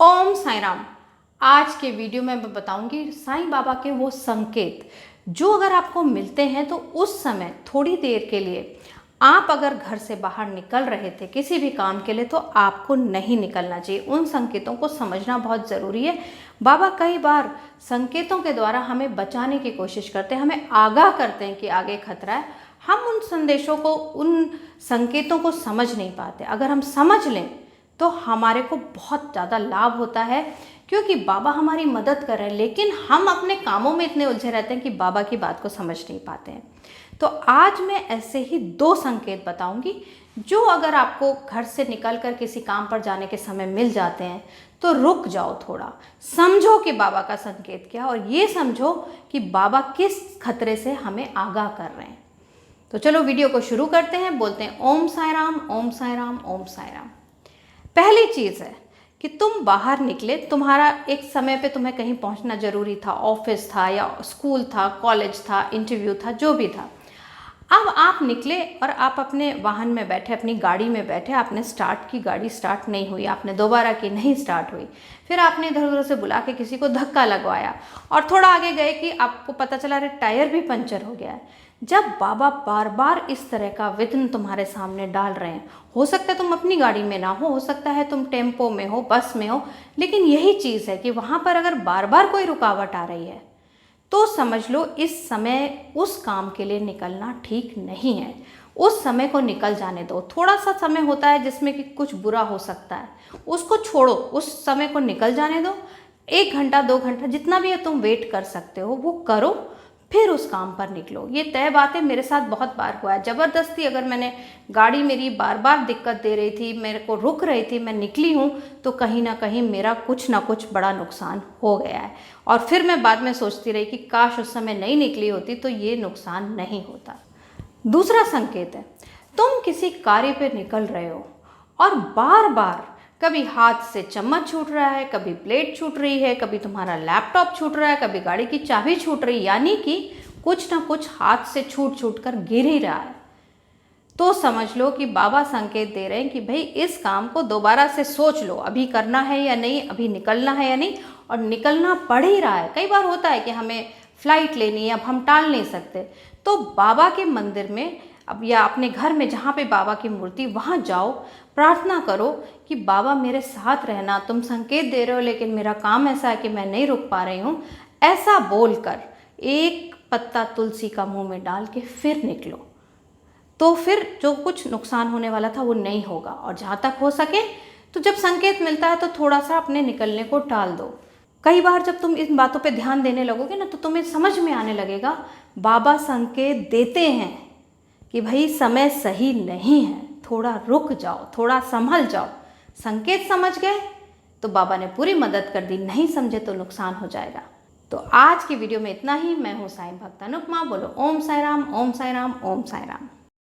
ओम साईं राम। आज के वीडियो में मैं बताऊंगी साईं बाबा के वो संकेत जो अगर आपको मिलते हैं तो उस समय थोड़ी देर के लिए आप अगर घर से बाहर निकल रहे थे किसी भी काम के लिए तो आपको नहीं निकलना चाहिए। उन संकेतों को समझना बहुत ज़रूरी है। बाबा कई बार संकेतों के द्वारा हमें बचाने की कोशिश करते हैं, हमें आगाह करते हैं कि आगे खतरा है। हम उन संदेशों को, उन संकेतों को समझ नहीं पाते। अगर हम समझ लें तो हमारे को बहुत ज़्यादा लाभ होता है, क्योंकि बाबा हमारी मदद कर रहे हैं, लेकिन हम अपने कामों में इतने उलझे रहते हैं कि बाबा की बात को समझ नहीं पाते हैं। तो आज मैं ऐसे ही 2 संकेत बताऊंगी जो अगर आपको घर से निकलकर किसी काम पर जाने के समय मिल जाते हैं तो रुक जाओ, थोड़ा समझो कि बाबा का संकेत क्या, और ये समझो कि बाबा किस खतरे से हमें आगाह कर रहे हैं। तो चलो वीडियो को शुरू करते हैं। बोलते हैं ओम साईं राम, ओम साईं राम, ओम साईं राम। पहली चीज़ है कि तुम बाहर निकले, तुम्हारा एक समय पे तुम्हें कहीं पहुंचना जरूरी था, ऑफिस था या स्कूल था, कॉलेज था, इंटरव्यू था, जो भी था। अब आप निकले और आप अपने वाहन में बैठे, अपनी गाड़ी में बैठे, आपने स्टार्ट की, गाड़ी स्टार्ट नहीं हुई, आपने दोबारा की, नहीं स्टार्ट हुई। फिर आपने इधर उधर से बुला के किसी को धक्का लगवाया और थोड़ा आगे गए कि आपको पता चला अरे टायर भी पंचर हो गया है। जब बाबा बार बार इस तरह का विघ्न तुम्हारे सामने डाल रहे हैं, हो सकता है तुम अपनी गाड़ी में ना हो सकता है तुम टेम्पो में हो, बस में हो, लेकिन यही चीज़ है कि वहाँ पर अगर बार बार कोई रुकावट आ रही है तो समझ लो इस समय उस काम के लिए निकलना ठीक नहीं है। उस समय को निकल जाने दो। थोड़ा सा समय होता है जिसमें कि कुछ बुरा हो सकता है, उसको छोड़ो, उस समय को निकल जाने दो। 1 घंटा 2 घंटा जितना भी है तुम वेट कर सकते हो वो करो, फिर उस काम पर निकलो। ये तय बात है, मेरे साथ बहुत बार हुआ है। ज़बरदस्ती अगर मैंने गाड़ी मेरी बार बार दिक्कत दे रही थी, मेरे को रुक रही थी, मैं निकली हूँ तो कहीं ना कहीं मेरा कुछ ना कुछ बड़ा नुकसान हो गया है। और फिर मैं बाद में सोचती रही कि काश उस समय नहीं निकली होती तो ये नुकसान नहीं होता। दूसरा संकेत है, तुम किसी कार्य पे निकल रहे हो और बार बार कभी हाथ से चम्मच छूट रहा है, कभी प्लेट छूट रही है, कभी तुम्हारा लैपटॉप छूट रहा है, कभी गाड़ी की चाबी छूट रही है, यानी कि कुछ ना कुछ हाथ से छूट छूट कर गिर ही रहा है। तो समझ लो कि बाबा संकेत दे रहे हैं कि भाई इस काम को दोबारा से सोच लो, अभी करना है या नहीं, अभी निकलना है या नहीं। और निकलना पड़ ही रहा है। कई बार होता है कि हमें फ्लाइट लेनी है, अब हम टाल नहीं सकते, तो बाबा के मंदिर में अब या अपने घर में जहाँ पे बाबा की मूर्ति, वहाँ जाओ, प्रार्थना करो कि बाबा मेरे साथ रहना, तुम संकेत दे रहे हो लेकिन मेरा काम ऐसा है कि मैं नहीं रुक पा रही हूँ। ऐसा बोलकर 1 पत्ता तुलसी का मुंह में डाल के फिर निकलो, तो फिर जो कुछ नुकसान होने वाला था वो नहीं होगा। और जहाँ तक हो सके तो जब संकेत मिलता है तो थोड़ा सा अपने निकलने को टाल दो। कई बार जब तुम इन बातों पे ध्यान देने लगोगे ना तो तुम्हें समझ में आने लगेगा बाबा संकेत देते हैं कि भाई समय सही नहीं है, थोड़ा रुक जाओ, थोड़ा संभल जाओ। संकेत समझ गए तो बाबा ने पूरी मदद कर दी, नहीं समझे तो नुकसान हो जाएगा। तो आज की वीडियो में इतना ही। मैं हूँ साईं भक्त अनुपमा। बोलो ओम साईं राम, ओम साईं राम, ओम साईं राम।